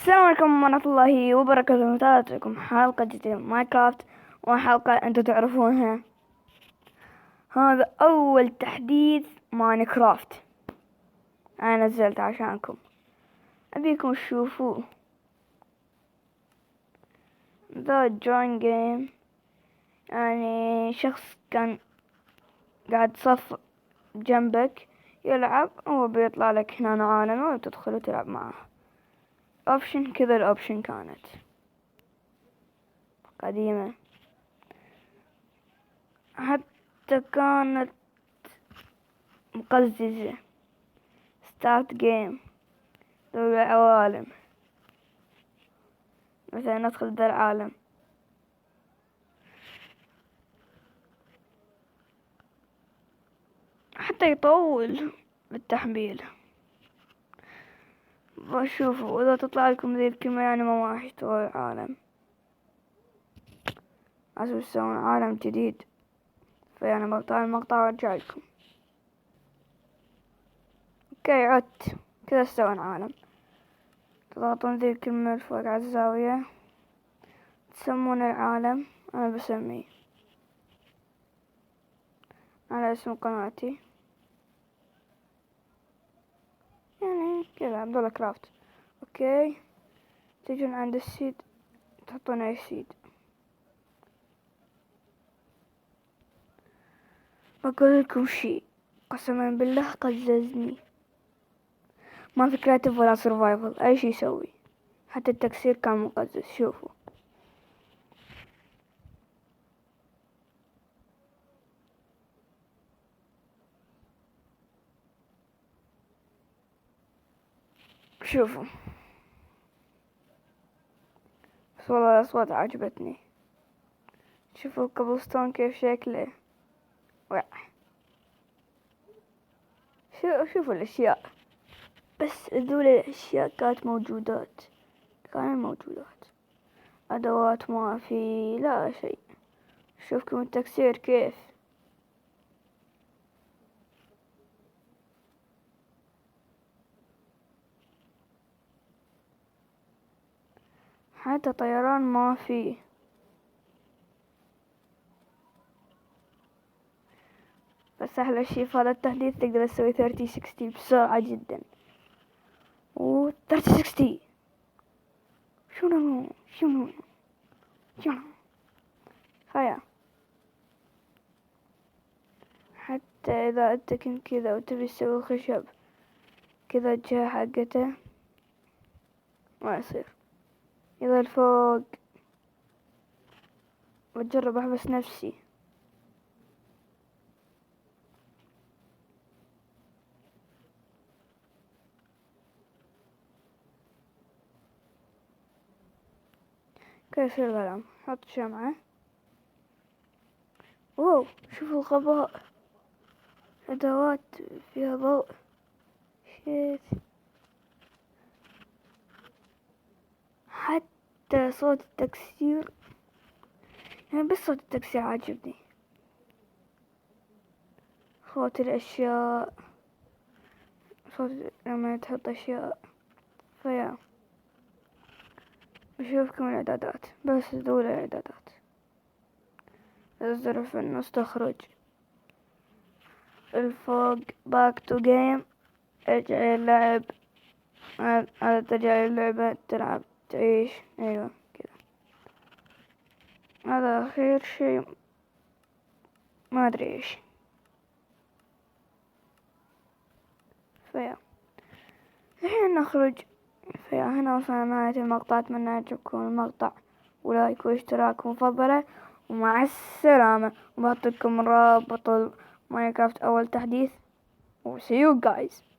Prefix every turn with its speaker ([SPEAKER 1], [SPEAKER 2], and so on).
[SPEAKER 1] السلام عليكم ورحمة الله وبركاته. متابعة لكم حلقة جديدة من ماينكرافت، وحلقة انتم تعرفونها. هذا اول تحديث ماينكرافت انا نزلت عشانكم، ابيكم تشوفوه. ذا جوين جيم، يعني شخص كان قاعد صف جنبك يلعب، هو بيطلع لك هنا عالم وتدخل وتلعب معه. اوبشن كذا، الاوبشن كانت قديمة، حتى كانت مقززة. ستارت جيم، ذوي العوالم، مثلا ندخل ذا العالم، حتى يطول بالتحميل. وشوفوا إذا تطلع لكم ذي الكلمة يعني ما راح يشتغل العالم، لازم تسوون عالم جديد. فأنا بقطع المقطع وارجع لكم. اوكي، عدت كذا تسوون عالم، تضغطون ذي الكلمة فوق على الزاوية، تسمون العالم. أنا بسميه على اسم قناتي، يعني كذا عبدالله كرافت. اوكي، تجون عند السيد تحطون اي سيد. بقول لكم شيء، قسما بالله قززني. ما في كرياتيف ولا سرفايفل، اي شيء يسوي. حتى التكسير كان مقزز. شوفوا، شوفوا، بس والله الأصوات عجبتني. شوفوا الكابلستون كيف شكله. وع. شوفوا الأشياء، بس ذول الأشياء كانت موجودات. أدوات ما في لا شيء. شوفكم التكسير كيف. حتى طيران ما فيه. بس أحلى شي في هذا التحديث تقدر تسوي 3060 بسرعة جدا. 3060 شنو هيا. حتى إذا أنت كنت كذا وتبي تسوي خشب كذا الجهة حقته ما يصير. إذا الفوق بجرب أحبس نفسي. كيف يصير الغلام؟ حط شمعة. واو، شوفوا الغباء، أدوات فيها ضوء. شيت. حتى صوت التكسير، يعني بس صوت التكسير عاجبني. صوت الأشياء، صوت لما تحط أشياء. فيا أشوفكم الإعدادات، بس دول الإعدادات. أصدر في النص تخرج الفوق باك تو جيم. ارجع اللعب، هذا ترجع اللعبة تلعب تعيش. أيوة كذا. هذا آخر شيء، ما أدري إيش. فيا الحين نخرج. فيا هنا وصلنا نهاية المقطع. أتمنى يعجبكم المقطع، ولايك واشتراك مفضلة، ومع السلامة. وبحط لكم رابط ماينكرافت أول تحديث. و see you guys.